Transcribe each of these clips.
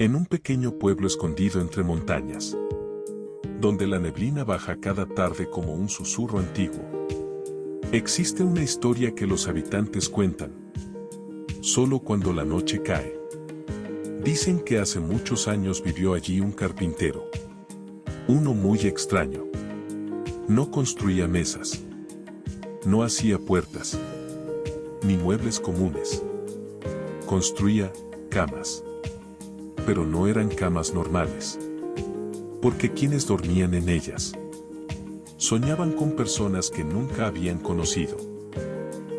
En un pequeño pueblo escondido entre montañas, donde la neblina baja cada tarde como un susurro antiguo, existe una historia que los habitantes cuentan, solo cuando la noche cae. Dicen que hace muchos años vivió allí un carpintero, uno muy extraño. No construía mesas, no hacía puertas, ni muebles comunes. Construía camas. Pero no eran camas normales, porque quienes dormían en ellas soñaban con personas que nunca habían conocido,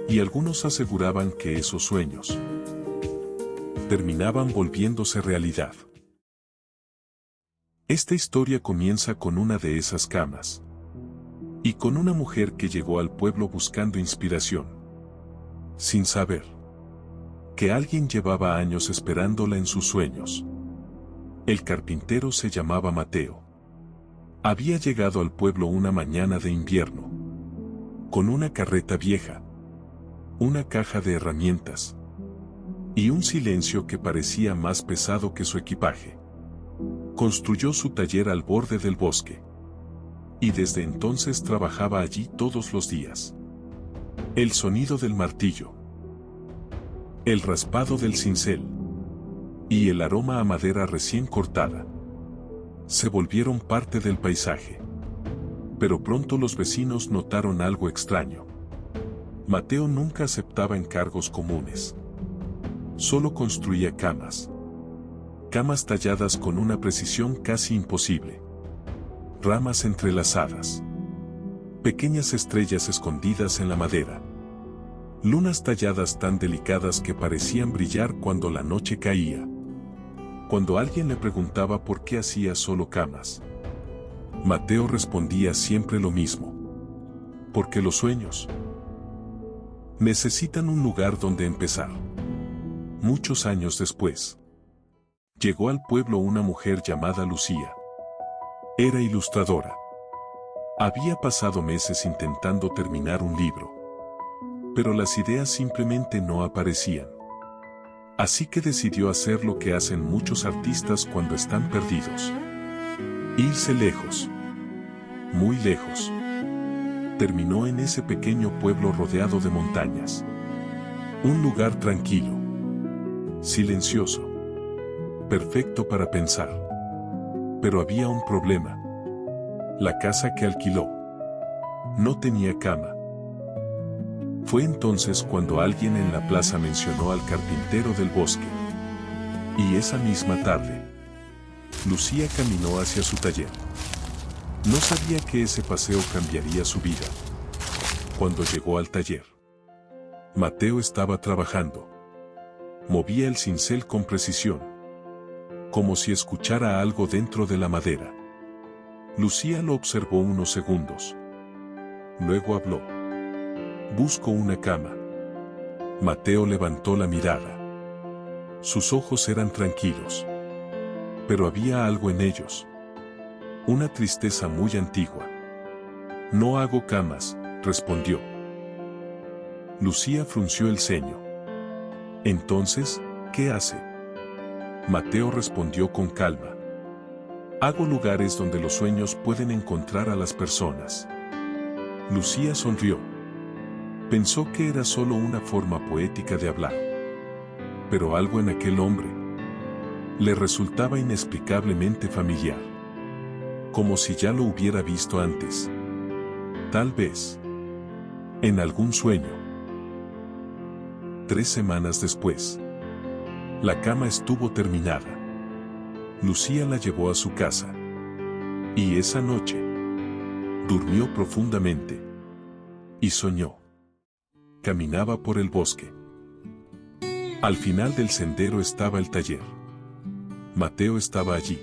y algunos aseguraban que esos sueños terminaban volviéndose realidad. Esta historia comienza con una de esas camas, y con una mujer que llegó al pueblo buscando inspiración, sin saber que alguien llevaba años esperándola en sus sueños. El carpintero se llamaba Mateo. Había llegado al pueblo una mañana de invierno, con una carreta vieja, una caja de herramientas, y un silencio que parecía más pesado que su equipaje. Construyó su taller al borde del bosque, y desde entonces trabajaba allí todos los días. El sonido del martillo, el raspado del cincel, y el aroma a madera recién cortada se volvieron parte del paisaje. Pero pronto los vecinos notaron algo extraño. Mateo nunca aceptaba encargos comunes. Solo construía camas. Camas talladas con una precisión casi imposible. Ramas entrelazadas. Pequeñas estrellas escondidas en la madera. Lunas talladas tan delicadas que parecían brillar cuando la noche caía. Cuando alguien le preguntaba por qué hacía solo camas, Mateo respondía siempre lo mismo. Porque los sueños necesitan un lugar donde empezar. Muchos años después, llegó al pueblo una mujer llamada Lucía. Era ilustradora. Había pasado meses intentando terminar un libro, pero las ideas simplemente no aparecían. Así que decidió hacer lo que hacen muchos artistas cuando están perdidos. Irse lejos. Muy lejos. Terminó en ese pequeño pueblo rodeado de montañas. Un lugar tranquilo. Silencioso. Perfecto para pensar. Pero había un problema. La casa que alquiló no tenía cama. Fue entonces cuando alguien en la plaza mencionó al carpintero del bosque. Y esa misma tarde, Lucía caminó hacia su taller. No sabía que ese paseo cambiaría su vida. Cuando llegó al taller, Mateo estaba trabajando. Movía el cincel con precisión, como si escuchara algo dentro de la madera. Lucía lo observó unos segundos. Luego habló. Busco una cama. Mateo levantó la mirada. Sus ojos eran tranquilos, pero había algo en ellos. Una tristeza muy antigua. No hago camas, respondió. Lucía frunció el ceño. Entonces, ¿qué hace? Mateo respondió con calma. Hago lugares donde los sueños pueden encontrar a las personas. Lucía sonrió. Pensó que era solo una forma poética de hablar. Pero algo en aquel hombre le resultaba inexplicablemente familiar. Como si ya lo hubiera visto antes. Tal vez en algún sueño. 3 semanas después, la cama estuvo terminada. Lucía la llevó a su casa. Y esa noche, durmió profundamente. Y soñó. Caminaba por el bosque. Al final del sendero estaba el taller. Mateo estaba allí,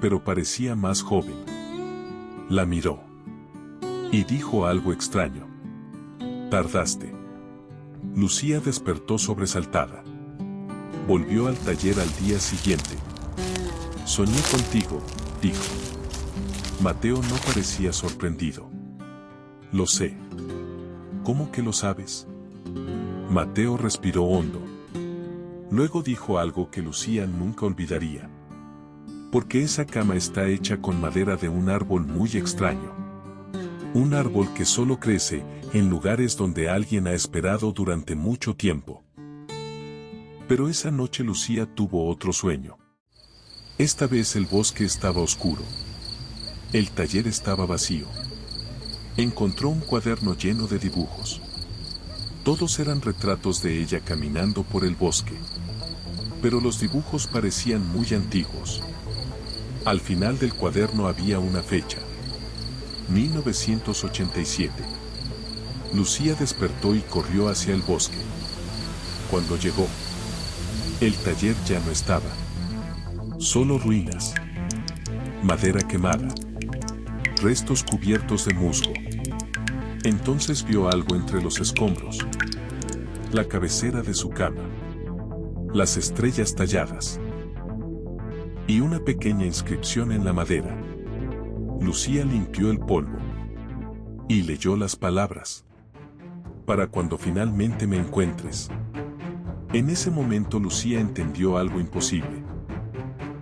pero parecía más joven. La miró y dijo algo extraño. Tardaste. Lucía despertó sobresaltada. Volvió al taller al día siguiente. Soñé contigo, dijo. Mateo no parecía sorprendido. Lo sé. ¿Cómo que lo sabes? Mateo respiró hondo. Luego dijo algo que Lucía nunca olvidaría. Porque esa cama está hecha con madera de un árbol muy extraño. Un árbol que solo crece en lugares donde alguien ha esperado durante mucho tiempo. Pero esa noche Lucía tuvo otro sueño. Esta vez el bosque estaba oscuro. El taller estaba vacío. Encontró un cuaderno lleno de dibujos. Todos eran retratos de ella caminando por el bosque. Pero los dibujos parecían muy antiguos. Al final del cuaderno había una fecha. 1987. Lucía despertó y corrió hacia el bosque. Cuando llegó, el taller ya no estaba. Solo ruinas. Madera quemada. Restos cubiertos de musgo. Entonces vio algo entre los escombros. La cabecera de su cama. Las estrellas talladas. Y una pequeña inscripción en la madera. Lucía limpió el polvo. Y leyó las palabras. Para cuando finalmente me encuentres. En ese momento Lucía entendió algo imposible.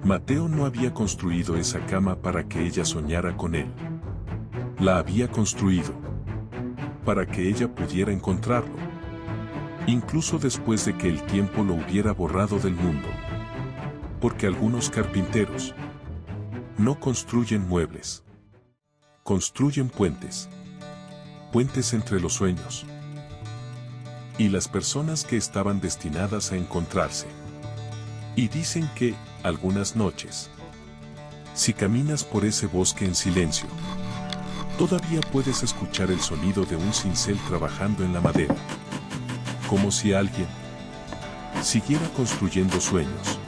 Mateo no había construido esa cama para que ella soñara con él. La había construido para que ella pudiera encontrarlo. Incluso después de que el tiempo lo hubiera borrado del mundo. Porque algunos carpinteros no construyen muebles. Construyen puentes. Puentes entre los sueños. Y las personas que estaban destinadas a encontrarse. Y dicen que, algunas noches, si caminas por ese bosque en silencio, todavía puedes escuchar el sonido de un cincel trabajando en la madera. Como si alguien siguiera construyendo sueños.